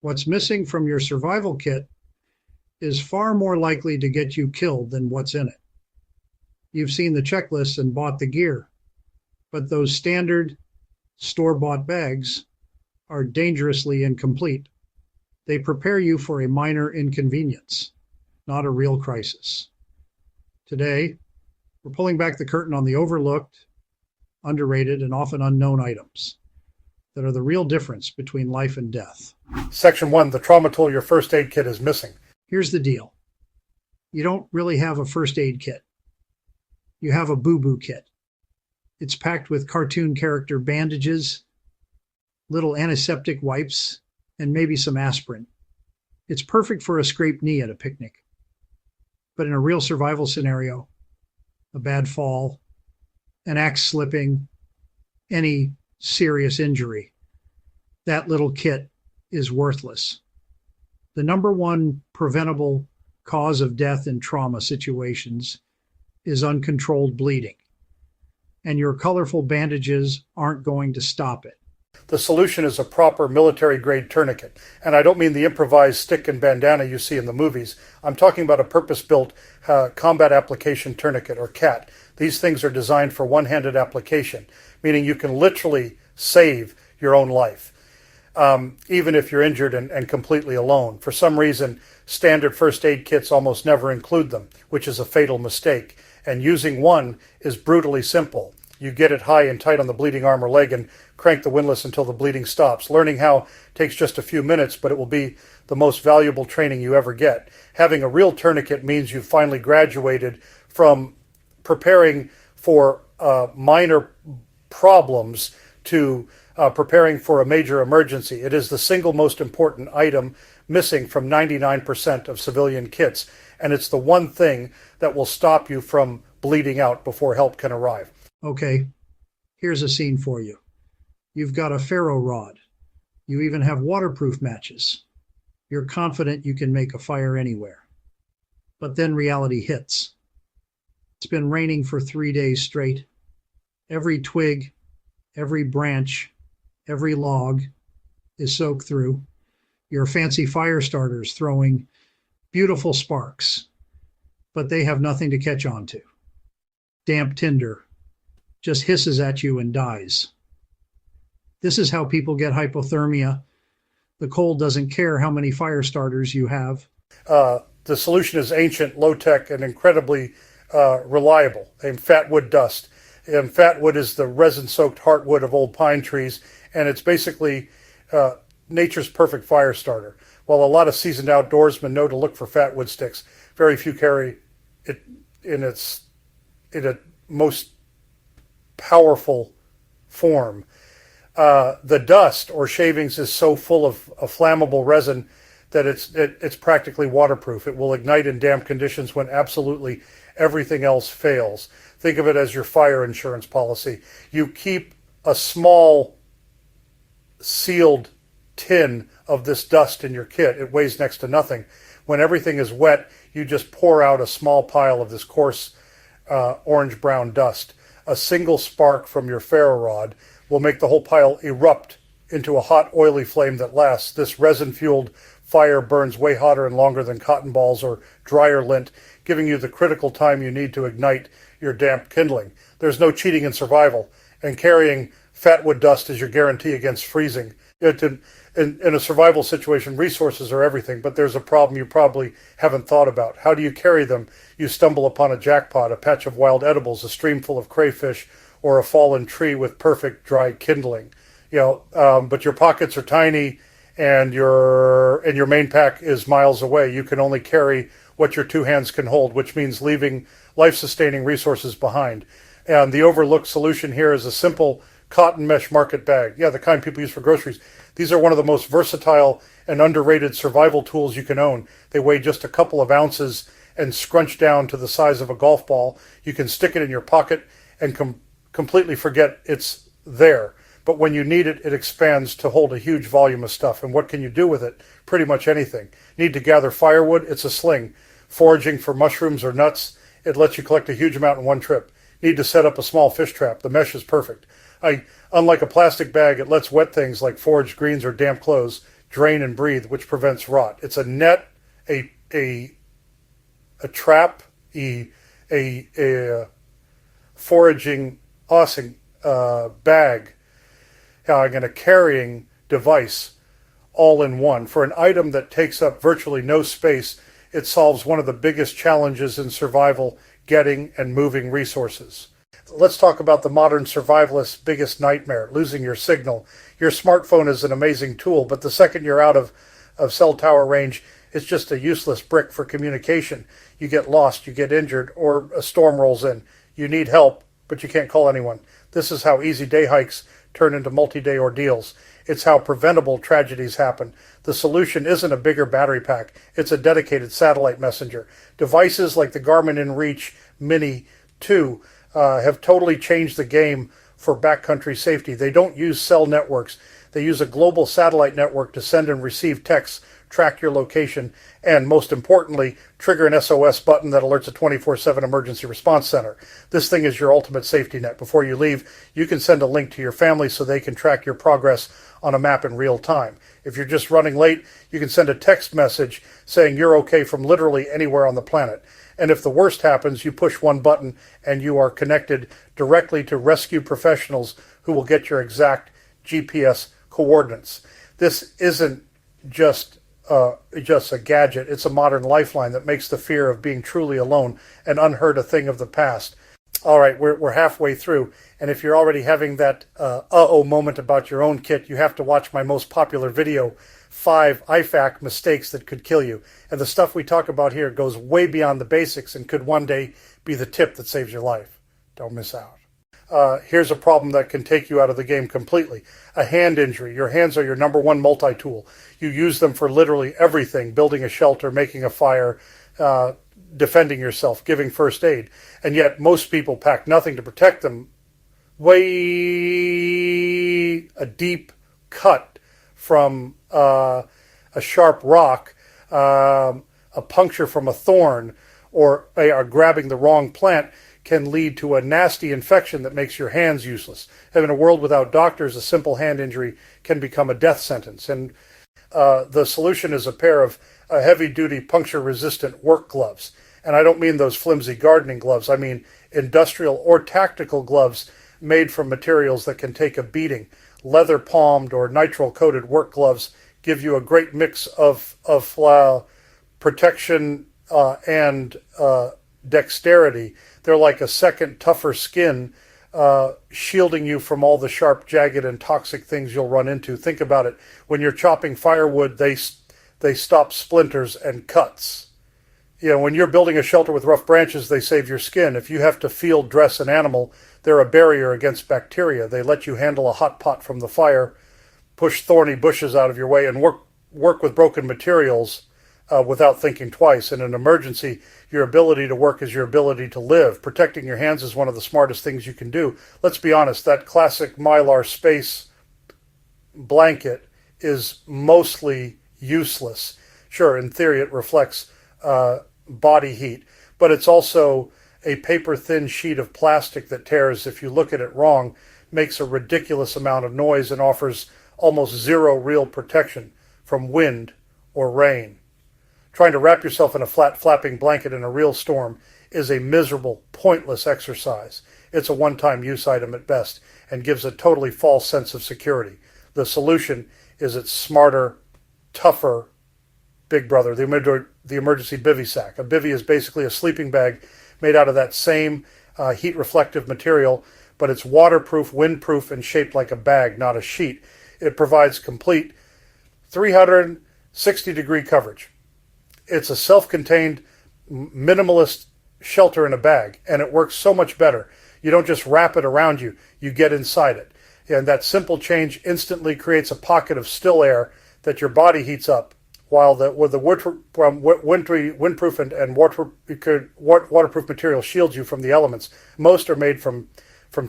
What's missing from your survival kit is far more likely to get you killed than what's in it. You've seen the checklist and bought the gear, but those standard store-bought bags are dangerously incomplete. They prepare you for a minor inconvenience, not a real crisis. Today, we're pulling back the curtain on the overlooked, underrated, and often unknown items that are the real difference between life and death. Section 1, the trauma tool your first aid kit is missing. Here's the deal. You don't really have a first aid kit. You have a boo-boo kit. It's packed with cartoon character bandages, little antiseptic wipes, and maybe some aspirin. It's perfect for a scraped knee at a picnic. But in a real survival scenario, a bad fall, an axe slipping, any serious injury, that little kit is worthless. The number one preventable cause of death in trauma situations is uncontrolled bleeding, and your colorful bandages aren't going to stop it. The solution is a proper military-grade tourniquet, and I don't mean the improvised stick and bandana you see in the movies. I'm talking about a purpose-built combat application tourniquet, or CAT. These things are designed for one-handed application, meaning you can literally save your own life, even if you're injured and completely alone. For some reason, standard first aid kits almost never include them, which is a fatal mistake. And using one is brutally simple. You get it high and tight on the bleeding arm or leg and crank the windlass until the bleeding stops. Learning how takes just a few minutes, but it will be the most valuable training you ever get. Having a real tourniquet means you've finally graduated from preparing for minor problems to preparing for a major emergency. It is the single most important item missing from 99% of civilian kits, and it's the one thing that will stop you from bleeding out before help can arrive. Okay, here's a scene for you. You've got a Ferro rod. You even have waterproof matches. You're confident you can make a fire anywhere. But then reality hits. It's been raining for 3 days straight. Every twig, every branch, every log is soaked through. Your fancy fire starters throwing beautiful sparks, but they have nothing to catch on to. Damp tinder just hisses at you and dies. This is how people get hypothermia. The cold doesn't care how many fire starters you have. The solution is ancient, low-tech, and incredibly reliable. And fat wood dust. And fat wood is the resin-soaked heartwood of old pine trees, and it's basically nature's perfect fire starter. While a lot of seasoned outdoorsmen know to look for fat wood sticks, very few carry it in a most powerful form. The dust or shavings is so full of flammable resin that it's practically waterproof. It will ignite in damp conditions when absolutely everything else fails. Think of it as your fire insurance policy. You keep a small sealed tin of this dust in your kit. It weighs next to nothing. When everything is wet, you just pour out a small pile of this coarse orange-brown dust. A single spark from your ferro rod will make the whole pile erupt into a hot, oily flame that lasts. This resin-fueled fire burns way hotter and longer than cotton balls or dryer lint, giving you the critical time you need to ignite your damp kindling. There's no cheating in survival, and carrying fatwood dust is your guarantee against freezing. In a survival situation, resources are everything, but there's a problem you probably haven't thought about. How do you carry them? You stumble upon a jackpot, a patch of wild edibles, a stream full of crayfish, or a fallen tree with perfect dry kindling. But your pockets are tiny, and your main pack is miles away. You can only carry what your two hands can hold, which means leaving life-sustaining resources behind. And the overlooked solution here is a simple cotton mesh market bag. Yeah, the kind people use for groceries. These are one of the most versatile and underrated survival tools you can own. They weigh just a couple of ounces and scrunch down to the size of a golf ball. You can stick it in your pocket and completely forget it's there. But when you need it, it expands to hold a huge volume of stuff. And what can you do with it? Pretty much anything. Need to gather firewood? It's a sling. Foraging for mushrooms or nuts? It lets you collect a huge amount in one trip. Need to set up a small fish trap? The mesh is perfect. Unlike a plastic bag, it lets wet things like foraged greens or damp clothes drain and breathe, which prevents rot. It's a net, a trap, a foraging ossing bag, and a carrying device all in one. For an item that takes up virtually no space, it solves one of the biggest challenges in survival, getting and moving resources. Let's talk about the modern survivalist's biggest nightmare, losing your signal. Your smartphone is an amazing tool, but the second you're out of cell tower range, it's just a useless brick for communication. You get lost, you get injured, or a storm rolls in. You need help, but you can't call anyone. This is how easy day hikes turn into multi-day ordeals. It's how preventable tragedies happen. The solution isn't a bigger battery pack. It's a dedicated satellite messenger. Devices like the Garmin InReach Mini 2 have totally changed the game for backcountry safety. They don't use cell networks. They use a global satellite network to send and receive texts, track your location, and most importantly, trigger an SOS button that alerts a 24/7 emergency response center. This thing is your ultimate safety net. Before you leave, you can send a link to your family so they can track your progress on a map in real time. If you're just running late, you can send a text message saying you're okay from literally anywhere on the planet. And if the worst happens, you push one button and you are connected directly to rescue professionals who will get your exact GPS coordinates. This isn't just a gadget. It's a modern lifeline that makes the fear of being truly alone an unheard of thing of the past. All right, we're halfway through, and if you're already having that uh-oh moment about your own kit, you have to watch my most popular video, 5 IFAC mistakes that could kill you. And the stuff we talk about here goes way beyond the basics and could one day be the tip that saves your life. Don't miss out. Here's a problem that can take you out of the game completely. A hand injury. Your hands are your number one multi-tool. You use them for literally everything, building a shelter, making a fire, defending yourself, giving first aid. And yet most people pack nothing to protect them. A deep cut from a sharp rock, a puncture from a thorn, or grabbing the wrong plant can lead to a nasty infection that makes your hands useless. And in a world without doctors, a simple hand injury can become a death sentence. And the solution is a pair of heavy-duty puncture-resistant work gloves. And I don't mean those flimsy gardening gloves. I mean industrial or tactical gloves made from materials that can take a beating. Leather-palmed or nitrile-coated work gloves give you a great mix of protection and dexterity. They're like a second, tougher skin, shielding you from all the sharp, jagged, and toxic things you'll run into. Think about it. When you're chopping firewood, they stop splinters and cuts. You know, when you're building a shelter with rough branches, they save your skin. If you have to field dress an animal, they're a barrier against bacteria. They let you handle a hot pot from the fire, push thorny bushes out of your way, and work with broken materials without thinking twice. In an emergency, your ability to work is your ability to live. Protecting your hands is one of the smartest things you can do. Let's be honest, that classic Mylar space blanket is mostly useless. Sure, in theory it reflects body heat, but it's also a paper-thin sheet of plastic that tears if you look at it wrong, makes a ridiculous amount of noise, and offers almost zero real protection from wind or rain. Trying to wrap yourself in a flat, flapping blanket in a real storm is a miserable, pointless exercise. It's a one-time use item at best and gives a totally false sense of security. The solution is its smarter, tougher big brother, the emergency bivy sack. A bivy is basically a sleeping bag made out of that same heat-reflective material, but it's waterproof, windproof, and shaped like a bag, not a sheet. It provides complete 360-degree coverage. It's a self-contained, minimalist shelter in a bag, and it works so much better. You don't just wrap it around you, you get inside it. And that simple change instantly creates a pocket of still air that your body heats up, while the windproof and waterproof material shields you from the elements. Most are made from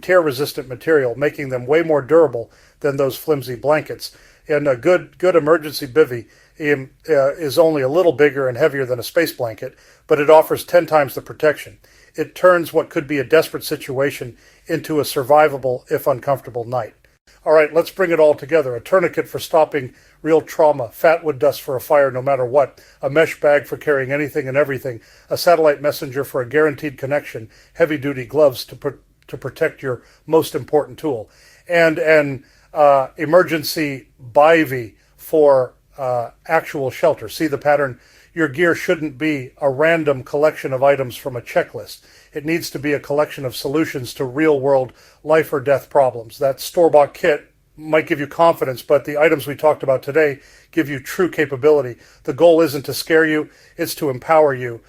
tear-resistant material, making them way more durable than those flimsy blankets. And a good emergency bivy is only a little bigger and heavier than a space blanket, but it offers 10 times the protection. It turns what could be a desperate situation into a survivable, if uncomfortable, night. All right, let's bring it all together. A tourniquet for stopping real trauma, fat wood dust for a fire no matter what, a mesh bag for carrying anything and everything, a satellite messenger for a guaranteed connection, heavy-duty gloves to protect your most important tool, and an emergency bivy for actual shelter. See the pattern? Your gear shouldn't be a random collection of items from a checklist. It needs to be a collection of solutions to real-world life or death problems. That store-bought kit might give you confidence, but the items we talked about today give you true capability. The goal isn't to scare you, it's to empower you